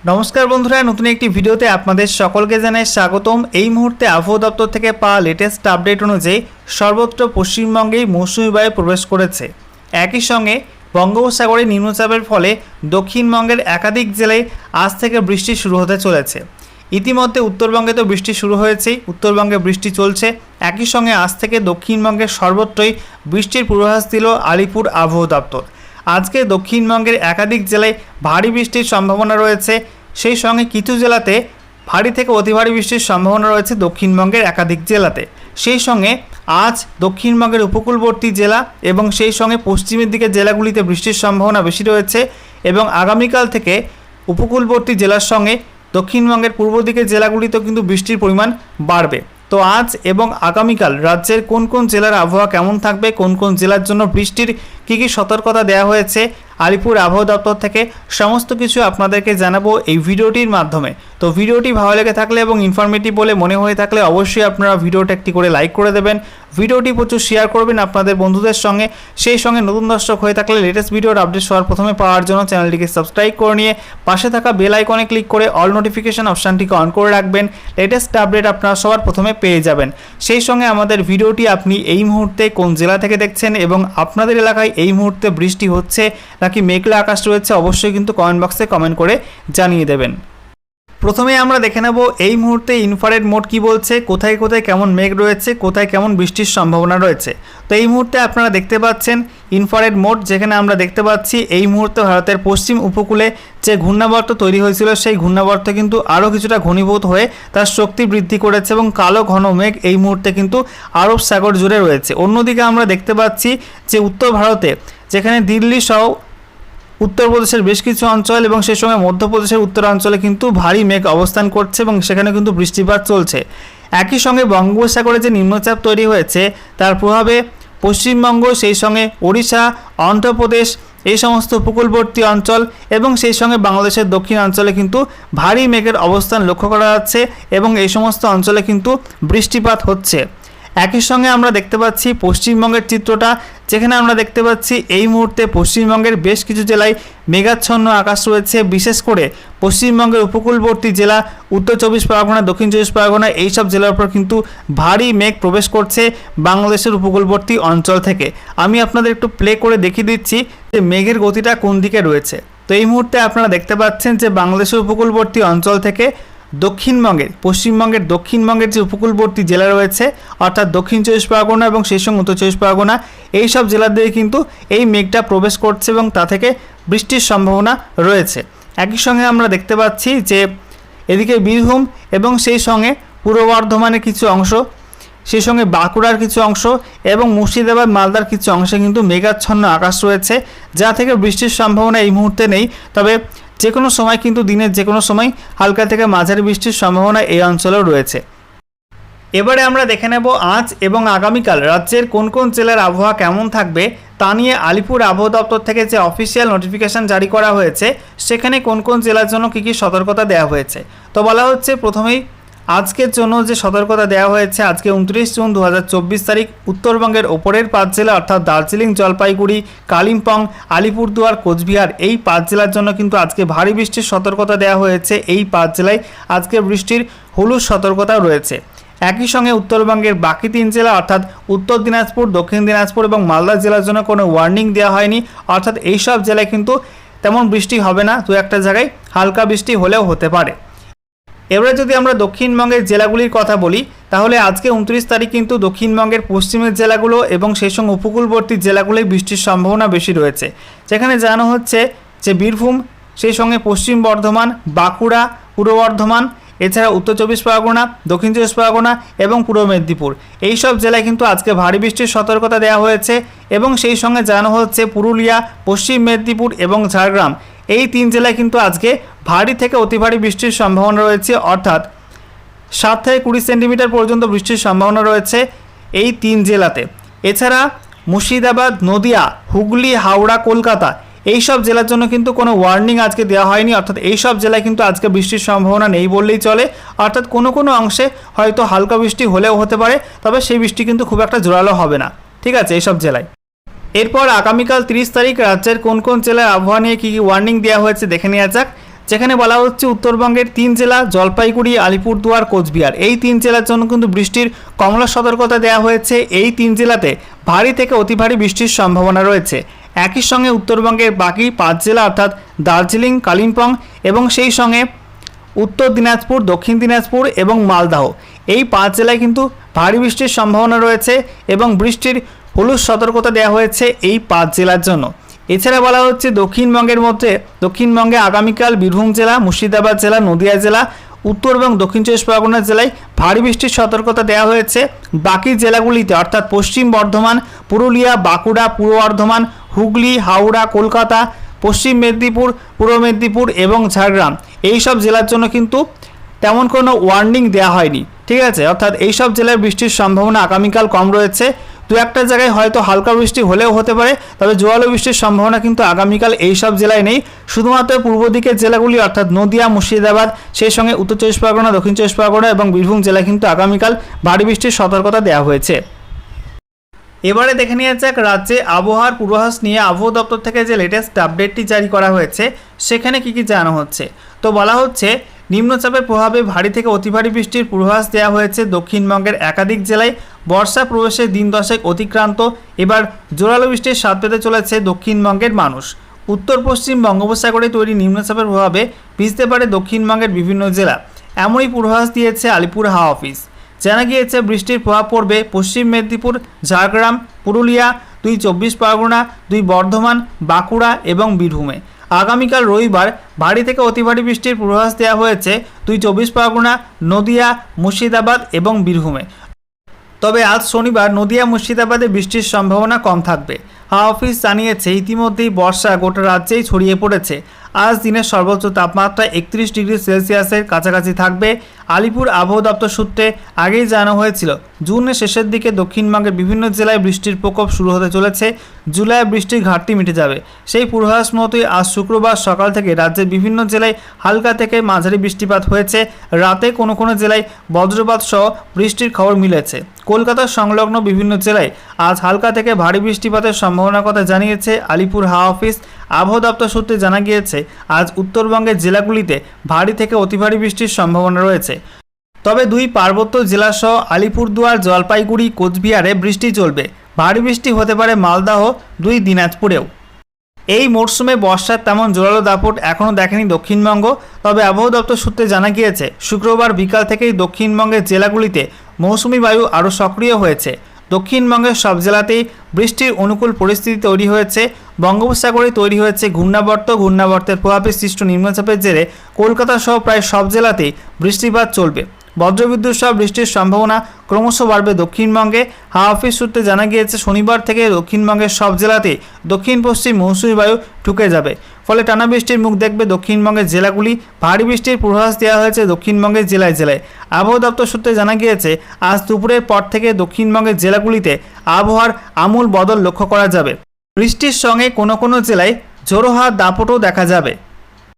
নমস্কার বন্ধুরা, নতুন একটি ভিডিওতে আপনাদের সকলকে জানাই স্বাগতম। এই মুহূর্তে আবহাওয়া দপ্তর থেকে পাওয়া লেটেস্ট আপডেট অনুযায়ী সর্বত্র পশ্চিমবঙ্গেই মৌসুমি বায়ু প্রবেশ করেছে। একই সঙ্গে বঙ্গোপসাগরে নিম্নচাপের ফলে দক্ষিণবঙ্গের একাধিক জেলায় আজ থেকে বৃষ্টি শুরু হতে চলেছে। ইতিমধ্যে উত্তরবঙ্গে তো বৃষ্টি শুরু হয়েছেই, উত্তরবঙ্গে বৃষ্টি চলছে। একই সঙ্গে আজ থেকে দক্ষিণবঙ্গের সর্বত্রই বৃষ্টির পূর্বাভাস দিল আলিপুর আবহাওয়া দপ্তর। আজকে দক্ষিণবঙ্গের একাধিক জেলায় ভারী বৃষ্টির সম্ভাবনা রয়েছে। সেই সঙ্গে কিছু জেলাতে ভারী থেকে অতি ভারী বৃষ্টির সম্ভাবনা রয়েছে দক্ষিণবঙ্গের একাধিক জেলাতে। সেই সঙ্গে আজ দক্ষিণবঙ্গের উপকূলবর্তী জেলা এবং সেই সঙ্গে পশ্চিমের দিকে জেলাগুলিতে বৃষ্টির সম্ভাবনা বেশি রয়েছে এবং আগামীকাল থেকে উপকূলবর্তী জেলার সঙ্গে দক্ষিণবঙ্গের পূর্ব দিকের জেলাগুলিতেও কিন্তু বৃষ্টির পরিমাণ বাড়বে। তো আজ এবং আগামীকাল রাজ্যের কোন কোন জেলার আবহাওয়া কেমন থাকবে, কোন কোন জেলার জন্য বৃষ্টির কী কী সতর্কতা দেওয়া হয়েছে আলিপুর আবহাওয়া দপ্তর থেকে, সমস্ত কিছু আপনাদেরকে জানাবো এই ভিডিওটির মাধ্যমে। তো ভিডিওটি ভালো লেগে থাকলে এবং ইনফরমেটিভ বলে মনে হয়ে থাকলে অবশ্যই আপনারা ভিডিওটা একটি করে লাইক করে দেবেন, ভিডিওটি প্রচুর শেয়ার করবেন আপনাদের বন্ধুদের সঙ্গে। সেই সঙ্গে নতুন দর্শক হয়ে থাকলে লেটেস্ট ভিডিওর আপডেট সবার প্রথমে পাওয়ার জন্য চ্যানেলটিকে সাবস্ক্রাইব করে নিয়ে পাশে থাকা বেল আইকনে ক্লিক করে অল নোটিফিকেশন অপশানটিকে অন করে রাখবেন। লেটেস্ট আপডেট আপনারা সবার প্রথমে পেয়ে যাবেন। সেই সঙ্গে আমাদের ভিডিওটি আপনি এই মুহূর্তে কোন জেলা থেকে দেখছেন এবং আপনাদের এলাকায় এই মুহূর্তে বৃষ্টি হচ্ছে নাকি মেঘলা আকাশ রয়েছে অবশ্যই কিন্তু কমেন্ট বক্সে কমেন্ট করে জানিয়ে দেবেন। প্রথমে আমরা দেখে নেব এই মুহূর্তে ইনফ্রারেড মোড কি বলছে, কোথায় কোথায় কেমন মেঘ রয়েছে, কোথায় কেমন বৃষ্টির সম্ভাবনা রয়েছে। তো এই মুহূর্তে আপনারা দেখতে পাচ্ছেন ইনফ্রারেড মোড, যেখানে আমরা দেখতে পাচ্ছি এই মুহূর্তে ভারতের পশ্চিম উপকূলে যে ঘূর্ণাবর্ত তৈরি হয়েছিল সেই ঘূর্ণাবর্ত কিন্তু আরও কিছুটা ঘনীভূত হয়ে তার শক্তি বৃদ্ধি করেছে এবং কালো ঘন মেঘ এই মুহূর্তে কিন্তু আরব সাগর জুড়ে রয়েছে। অন্যদিকে আমরা দেখতে পাচ্ছি যে উত্তর ভারতে যেখানে দিল্লি সহ উত্তরপ্রদেশের বেশ কিছু অঞ্চল এবং সেই সঙ্গে মধ্যপ্রদেশের উত্তরাঞ্চলে কিন্তু ভারী মেঘ অবস্থান করছে এবং সেখানে কিন্তু বৃষ্টিপাত চলছে। একই সঙ্গে বঙ্গোপসাগরে যে নিম্নচাপ তৈরি হয়েছে তার প্রভাবে পশ্চিমবঙ্গ, সেই সঙ্গে ওড়িশা, অন্ধ্রপ্রদেশ এই সমস্ত উপকূলবর্তী অঞ্চল এবং সেই সঙ্গে বাংলাদেশের দক্ষিণাঞ্চলে কিন্তু ভারী মেঘের অবস্থান লক্ষ্য করা যাচ্ছে এবং এই সমস্ত অঞ্চলে কিন্তু বৃষ্টিপাত হচ্ছে। একই সঙ্গে আমরা দেখতে পাচ্ছি পশ্চিমবঙ্গের চিত্রটা, যেখানে আমরা দেখতে পাচ্ছি এই মুহূর্তে পশ্চিমবঙ্গের বেশ কিছু জেলায় মেঘাচ্ছন্ন আকাশ রয়েছে। বিশেষ করে পশ্চিমবঙ্গের উপকূলবর্তী জেলা উত্তর চব্বিশ পরগনা, দক্ষিণ চব্বিশ পরগনা এইসব জেলার উপর কিন্তু ভারী মেঘ প্রবেশ করছে বাংলাদেশের উপকূলবর্তী অঞ্চল থেকে। আমি আপনাদের একটু প্লে করে দেখিয়ে দিচ্ছি যে মেঘের গতিটা কোন দিকে রয়েছে। তো এই মুহূর্তে আপনারা দেখতে পাচ্ছেন যে বাংলাদেশের উপকূলবর্তী অঞ্চল থেকে পশ্চিমবঙ্গের দক্ষিণবঙ্গের যে উপকূলবর্তী জেলা রয়েছে অর্থাৎ দক্ষিণ চব্বিশ পরগনা এবং সেই সঙ্গে উত্তর চব্বিশ পরগনা এই সব জেলা দিয়ে কিন্তু এই মেঘটা প্রবেশ করছে এবং তা থেকে বৃষ্টির সম্ভাবনা রয়েছে। একই সঙ্গে আমরা দেখতে পাচ্ছি যে এদিকে বীরভূম এবং সেই সঙ্গে পূর্ব বর্ধমানের কিছু অংশ, সেই সঙ্গে বাঁকুড়ার কিছু অংশ এবং মুর্শিদাবাদ, মালদার কিছু অংশে কিন্তু মেঘাচ্ছন্ন আকাশ রয়েছে, যা থেকে বৃষ্টির সম্ভাবনা এই মুহূর্তে নেই। তবে যে কোনো সময় কিন্তু দিনের যে কোনো সময় হালকা থেকে মাঝারি বৃষ্টির সম্ভাবনা এই অঞ্চলেও রয়েছে। এবারে আমরা দেখে নেব আজ এবং আগামীকাল রাজ্যের কোন কোন জেলার আবহাওয়া কেমন থাকবে তা নিয়ে আলিপুর আবহাওয়া দপ্তর থেকে যে অফিসিয়াল নোটিফিকেশান জারি করা হয়েছে সেখানে কোন কোন জেলার জন্য কী কী সতর্কতা দেওয়া হয়েছে। তো বলা হচ্ছে প্রথমেই আজকের জন্য যে সতর্কতা দেওয়া হয়েছে, আজকে 29 জুন 2024 তারিখ উত্তরবঙ্গের ওপরের 5 জেলা অর্থাৎ দার্জিলিং, জলপাইগুড়ি, কালিম্পং, আলিপুরদুয়ার, কোচবিহার এই 5 জেলার জন্য কিন্তু আজকে ভারী বৃষ্টির সতর্কতা দেওয়া হয়েছে। এই 5 জেলায় আজকে বৃষ্টির হলুদ সতর্কতাও রয়েছে। একই সঙ্গে উত্তরবঙ্গের বাকি 3 জেলা অর্থাৎ উত্তর দিনাজপুর, দক্ষিণ দিনাজপুর এবং মালদা জেলার জন্য কোনো ওয়ার্নিং দেওয়া হয়নি, অর্থাৎ এই সব জেলায় কিন্তু তেমন বৃষ্টি হবে না, দু একটা জায়গায় হালকা বৃষ্টি হলেও হতে পারে। এবারে যদি আমরা দক্ষিণবঙ্গের জেলাগুলির কথা বলি তাহলে আজকে 29 তারিখ কিন্তু দক্ষিণবঙ্গের পশ্চিমের জেলাগুলো এবং সেই সঙ্গে উপকূলবর্তী জেলাগুলোয় বৃষ্টির সম্ভাবনা বেশি রয়েছে, যেখানে জানানো হচ্ছে যে বীরভূম, সেই সঙ্গে পশ্চিম বর্ধমান, বাঁকুড়া, পূর্ব বর্ধমান, এছাড়া উত্তর চব্বিশ পরগনা, দক্ষিণ চব্বিশ পরগনা এবং পূর্ব মেদিনীপুর এই সব জেলায় কিন্তু আজকে ভারী বৃষ্টির সতর্কতা দেওয়া হয়েছে এবং সেই সঙ্গে জানানো হচ্ছে পুরুলিয়া, পশ্চিম মেদিনীপুর এবং ঝাড়গ্রাম এই 3 জেলায় কিন্তু আজকে ভারী থেকে অতি ভারী বৃষ্টির সম্ভাবনা রয়েছে, অর্থাৎ 7 থেকে 20 সেন্টিমিটার পর্যন্ত বৃষ্টির সম্ভাবনা রয়েছে এই 3 জেলাতে। এছাড়া মুর্শিদাবাদ, নদিয়া, হুগলি, হাওড়া, কলকাতা এই সব জেলার জন্য কিন্তু কোনো ওয়ার্নিং আজকে দেওয়া হয়নি, অর্থাৎ এই সব জেলায় কিন্তু আজকে বৃষ্টির সম্ভাবনা নেই বললেই চলে, অর্থাৎ কোনো কোনো অংশে হয়তো হালকা বৃষ্টি হলেও হতে পারে, তবে সেই বৃষ্টি কিন্তু খুব একটা জোরালো হবে না। ঠিক আছে, এই সব জেলায়। এরপর আগামীকাল 30 তারিখ রাজ্যের কোন কোন জেলার আবহাওয়া নিয়ে কী কী ওয়ার্নিং দেওয়া হয়েছে দেখে নেওয়া যাক। যেখানে বলা হচ্ছে উত্তরবঙ্গের 3 জেলা জলপাইগুড়ি, আলিপুরদুয়ার, কোচবিহার এই 3 জেলার জন্য কিন্তু বৃষ্টির কমলা সতর্কতা দেওয়া হয়েছে। এই 3 জেলাতে ভারী থেকে অতি ভারী বৃষ্টির সম্ভাবনা রয়েছে। একই সঙ্গে উত্তরবঙ্গের বাকি 5 জেলা অর্থাৎ দার্জিলিং, কালিম্পং এবং সেই সঙ্গে উত্তর দিনাজপুর, দক্ষিণ দিনাজপুর এবং মালদহ এই 5 জেলায় কিন্তু ভারী বৃষ্টির সম্ভাবনা রয়েছে এবং বৃষ্টির হলুদ সতর্কতা দেওয়া হয়েছে এই 5 জেলার জন্য। এছাড়া বলা হচ্ছে দক্ষিণবঙ্গে আগামীকাল বীরভূম জেলা, মুর্শিদাবাদ জেলা, নদিয়া জেলা, উত্তর এবং দক্ষিণ 24 পরগনা জেলায় ভারী বৃষ্টির সতর্কতা দেওয়া হয়েছে। বাকি জেলাগুলিতে অর্থাৎ পশ্চিম বর্ধমান, পুরুলিয়া, বাঁকুড়া, পূর্ব বর্ধমান, হুগলি, হাওড়া, কলকাতা, পশ্চিম মেদিনীপুর, পূর্ব মেদিনীপুর এবং ঝাড়গ্রাম এই সব জেলার জন্য কিন্তু তেমন কোনো ওয়ার্নিং দেওয়া হয়নি। ঠিক আছে, অর্থাৎ এই সব জেলার বৃষ্টির সম্ভাবনা আগামীকাল কম রয়েছে। দু একটা জায়গায় হয়তো হালকা বৃষ্টি হলেও হতে পারে, তবে জোরালো বৃষ্টির সম্ভাবনা কিন্তু আগামীকাল এই সব জেলায় নেই। শুধুমাত্র পূর্ব দিকের জেলাগুলি অর্থাৎ নদিয়া, মুর্শিদাবাদ, সেই সঙ্গে উত্তর 24 পরগনা, দক্ষিণ 24 পরগনা এবং বীরভূম জেলায় কিন্তু আগামীকাল ভারী বৃষ্টির সতর্কতা দেওয়া হয়েছে। এবারে দেখে নেওয়া যাক রাজ্যে আবহাওয়ার পূর্বাভাস নিয়ে আবহাওয়া দপ্তর থেকে যে লেটেস্ট আপডেটটি জারি করা হয়েছে সেখানে কি জানানো হচ্ছে। তো বলা হচ্ছে নিম্নচাপের প্রভাবে ভারী থেকে অতি ভারী বৃষ্টির পূর্বাভাস দেওয়া হয়েছে দক্ষিণবঙ্গের একাধিক জেলায়। বর্ষা প্রবেশের দিন দশেক অতিক্রান্ত, এবার জোরালো বৃষ্টির স্বাদ পেতে চলেছে দক্ষিণবঙ্গের মানুষ। উত্তর পশ্চিম বঙ্গোপসাগরে তৈরি নিম্নচাপের প্রভাবে ভিজতে পারে দক্ষিণবঙ্গের বিভিন্ন জেলা, এমনই পূর্বাভাস দিয়েছে আলিপুর হাওয়া অফিস। জানা গিয়েছে বৃষ্টির প্রভাব পড়বে পশ্চিম মেদিনীপুর, ঝাড়গ্রাম, পুরুলিয়া, 2 24 পরগনা, 2 বর্ধমান, বাঁকুড়া এবং বীরভূমে। আগামীকাল রবিবার ভারী থেকে অতি ভারী বৃষ্টির পূর্বাভাস দেওয়া হয়েছে 2 24 পরগনা, নদিয়া, মুর্শিদাবাদ এবং বীরভূমে। তবে আজ শনিবার নদিয়া, মুর্শিদাবাদে বৃষ্টির সম্ভাবনা কম থাকবে। হাওয়া অফিস জানিয়েছে ইতিমধ্যেই বর্ষা গোটা রাজ্যেই ছড়িয়ে পড়েছে। আজ দিনের সর্বোচ্চ তাপমাত্রা 31 ডিগ্রি সেলসিয়াসের কাছাকাছি থাকবে। আলিপুর আবহাওয়া দপ্তর সূত্রে আগেই জানানো হয়েছিল জুনের শেষের দিকে দক্ষিণবঙ্গের বিভিন্ন জেলায় বৃষ্টির প্রকোপ শুরু হতে চলেছে। জুলাইয়ে বৃষ্টির ঘাটতি মিটে যাবে। সেই পূর্বাভাস মতোই আজ শুক্রবার সকাল থেকে রাজ্যের বিভিন্ন জেলায় হালকা থেকে মাঝারি বৃষ্টিপাত হয়েছে। রাতে কোনো কোনো জেলায় বজ্রপাত সহ বৃষ্টির খবর মিলেছে। কলকাতার সংলগ্ন বিভিন্ন জেলায় আজ হালকা থেকে ভারী বৃষ্টিপাতের সম্ভাবনার কথা জানিয়েছে আলিপুর হাওয়া অফিস। আবহাওয়া দপ্তর সূত্রে জানা গিয়েছে আজ উত্তরবঙ্গের জেলাগুলিতে ভারী থেকে অতি ভারী বৃষ্টির সম্ভাবনা রয়েছে। তবে 2 পার্বত্য জেলাসহ আলিপুরদুয়ার, জলপাইগুড়ি, কোচবিহারে বৃষ্টি চলবে। ভারী বৃষ্টি হতে পারে মালদহ, 2 দিনাজপুরেও। এই মরশুমে বর্ষার তেমন জোরালো দাপট এখনও দেখেনি দক্ষিণবঙ্গ। তবে আবহাওয়া দপ্তর সূত্রে জানা গিয়েছে শুক্রবার বিকাল থেকেই দক্ষিণবঙ্গের জেলাগুলিতে মৌসুমি বায়ু আরও সক্রিয় হয়েছে। দক্ষিণবঙ্গের সব জেলাতেই বৃষ্টির অনুকূল পরিস্থিতি তৈরি হয়েছে। বঙ্গোপসাগরে তৈরি হয়েছে ঘূর্ণাবর্তের প্রভাবে সৃষ্ট নিম্নচাপের জেরে কলকাতা সহ প্রায় সব জেলাতেই বৃষ্টিপাত চলবে। বজ্রবিদ্যুৎ সহ বৃষ্টির সম্ভাবনা ক্রমশ বাড়বে দক্ষিণবঙ্গে। হাওয়া অফিস সূত্রে জানা গিয়েছে শনিবার থেকে দক্ষিণবঙ্গের সব জেলাতেই দক্ষিণ পশ্চিম মৌসুমী বায়ু ঢুকে যাবে। ফলে টানা বৃষ্টির মুখ দেখবে দক্ষিণবঙ্গের জেলাগুলি। ভারী বৃষ্টির পূর্বাভাস দেওয়া হয়েছে দক্ষিণবঙ্গের জেলায় জেলায়। আবহাওয়া দপ্তর সূত্রে জানা গিয়েছে আজ দুপুরের পর থেকে দক্ষিণবঙ্গের জেলাগুলিতে আবহাওয়ার আমূল বদল লক্ষ্য করা যাবে। বৃষ্টির সঙ্গে কোনো কোনো জেলায় ঝোড়ো হাওয়ার দাপটও দেখা যাবে।